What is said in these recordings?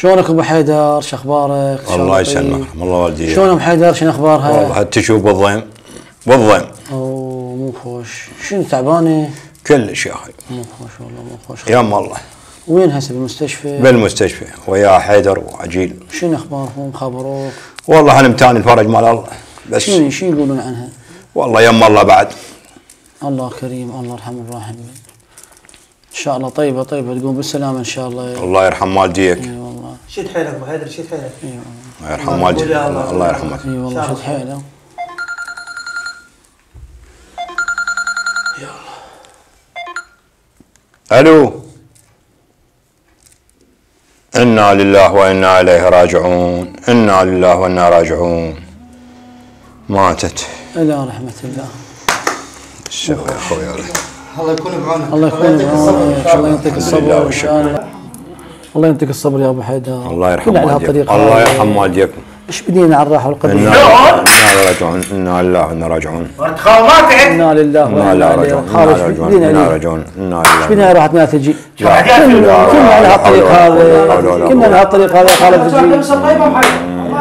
شلونك ابو حيدر؟ شو اخبارك؟ الله يسلمك. الله والديك. شلون ابو حيدر؟ شنو اخبارها؟ والله حتى شوف بالضيم بالضيم. اوه مو خوش. شنو تعبانه؟ كلش يا اخي. مو خوش والله مو خوش. يم الله. وين هسه بالمستشفى؟ بالمستشفى ويا حيدر وعجيل. شنو اخبارهم؟ خبروك؟ والله احنا متاني الفرج مال الله بس. شنو يقولون عنها؟ والله يم الله بعد. الله كريم، الله يرحم الراحمين. ان شاء الله طيبه تقوم بالسلامه ان شاء الله. الله يرحم والديك. اي والله. شد حيلك ابو حيدر، شد حيلك. اي والله. الله يرحم والديك. الله يرحمك. اي والله شد حيله. الو. انا لله وانا اليه راجعون. انا لله وانا راجعون. ماتت. الى رحمه الله. شوف يا اخوي. الله يكون بعونك. الله يكون بعونك. الله يعطيك الصبر ان شاء الله. الله يعطيك الصبر يا ابو حيدر. الله يرحم والديك. الله يرحم والديكم. ايش بدينا على الراحه والقدر؟ انا لله راجعون. انا لله وانا راجعون. انا لله انا راجعون. انا راجعون. انا ايش بدنا راحتنا تجي؟ لا كنا على هالطريق هذا. كنا على هالطريق هذا خالد تجي.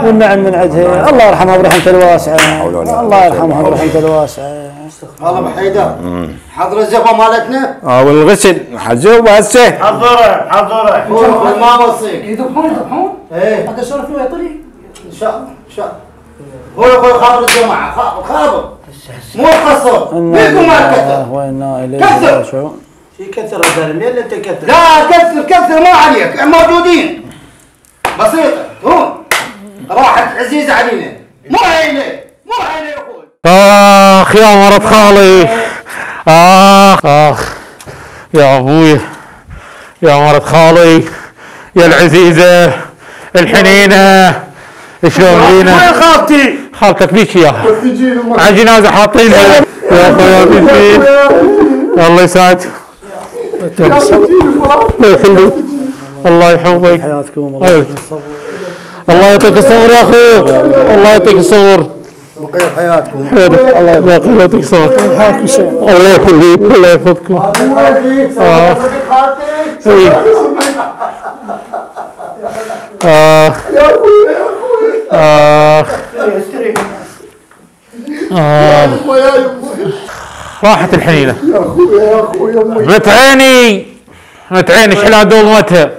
والنعم من عندها. الله يرحمها برحمته الواسعه. الله يرحمها برحمته الواسعه. والله ابو حيدر حضر الزفه مالتنا. والغسل حزوب هسه. حضره ما وصيك. يذبحون؟ ايه هذا سولف له يا طريق. ان شاء الله ان شاء الله. هو خابر الجماعه خابر مو قصر بيكم ما كثر. وانا اليه راجعون. في كثر رجال منين انت كثر؟ لا كثر ما عليك موجودين. بسيطه هون راحت عزيزه علينا. مو عيني يا اخوي. آخ يا مرض خالي. آخ يا أبوي يا مرض خالي يا العزيزة الحنينة. شلون بينا؟ وين خالتي؟ خالتك بيك اياها على الجنازة حاطينها يا اخويا بنتي. الله يسعدك. الله يخليك. الله يحفظك. حياتكم الله يعطيك الصبر يا اخوي. الله يعطيك الصبر. بقية حياتكم. الله يعطيك الصبر. الله يخليك. الله يحفظكم. راحت الحنينة. يا اخوي متعيني شحال دولمتها.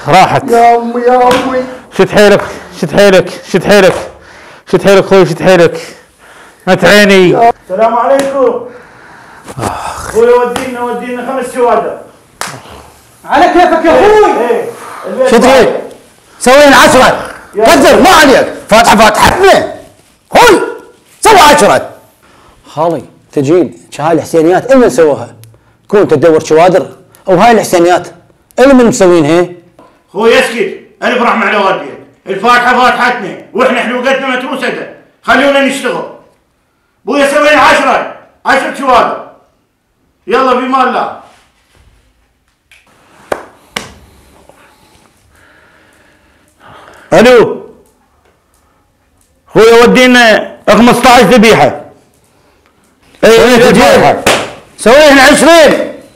راحت. يا امي شد حيلك خوي شد حيلك. متعيني. السلام عليكم. اخوي ودينا 5 شوادر. على كيفك يا اخوي. شدري سوينا 10 قدر ما عليك. فاتحتنا هوي سوي 10. خالي تجيل هاي الحسينيات من سووها؟ تكون تدور شوادر او هاي الحسينيات من مسوينها؟ اخوي اسكت. الف رحمه على والديك. الفاتحه فاتحتنا واحنا حلوقتنا متروسه. خلونا نشتغل. بويا سوينا 10 شوادر. يلا بما الله. الو خويا ودينا 15 ذبيحه. ذبيحه سوينا 20.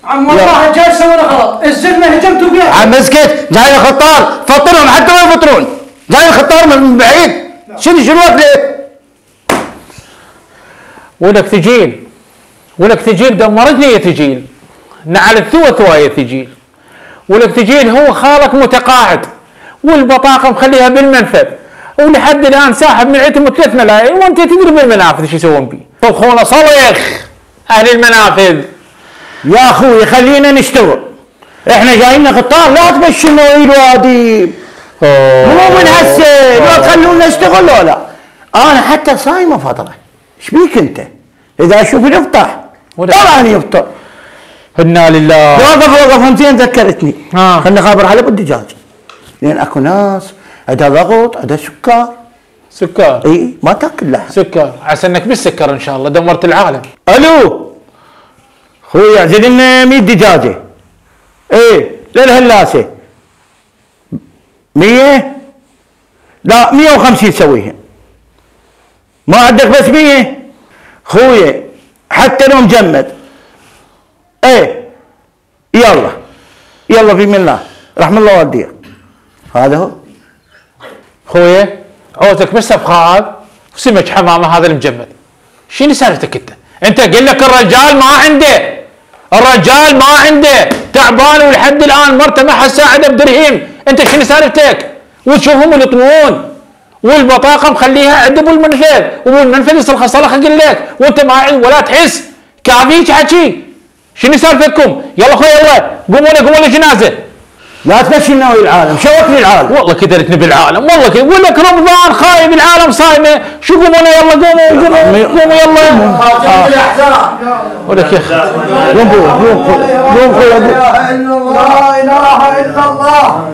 عم والله جاي سوينا غلط. الزلمه هجمتوا بيها. عم اسكت. جاي الخطار فطرهم حتى ما يفطرون. جاي الخطار من بعيد. شنو ليه؟ ولك تجيل دمرتني يا تجيل. نعلت ثوى يا تجيل. ولك تجيل هو خالك متقاعد والبطاقه مخليها بالمنفذ ولحد الان ساحب من عندهم 3 ملايين وانت تدري بالمنافذ شو يسوون بيه. طبخونا صليخ اهل المنافذ. يا اخوي خلينا نشتغل. احنا جايين خطار لا تمشونا الوادي. مو من هسه لا تخلونا نشتغل لا. انا حتى صايمه فتره. ايش بيك انت؟ اذا اشوف يفطح طبعا يفطر. انا لله. وقف همتين ذكرتني. خلنا خابر على بالدجاج. لان اكو ناس عندها ضغط عندها سكر. اي ما تاكل لحم. سكر عسى انك بالسكر ان شاء الله دمرت العالم. الو خوي اعزل لنا 100 دجاجه. للهلاسه 100 لا 150 سويها. ما عندك بس 100 خويا حتى لو مجمد. يلا بسم الله. رحم الله والديك. هذا هو خويا عوزك بس ابخار وسمك حمامه هذا المجمد. شنو سالفتك انت؟ انت قل لك الرجال ما عنده، الرجال ما عنده، تعبان ولحد الان مرته ما حد ساعده بدرهم، انت شنو سالفتك؟ وتشوفهم يطلبون والبطاقه مخليها عند ابو المنفذ، وابو المنفذ يصرخ صرخ اقول لك وانت ما ولا تحس، كافيك حكي. شنو سالفتكم؟ يلا خويا يلا قوموا لي جنازه. لا تمشينا ويا العالم، شوكني العالم. والله كدرتني بالعالم، والله كذا يقول لك رمضان خايب العالم صايمه، شو قوموا يلا قوموا يلا. ولك يا اخي قوم لا اله الا الله.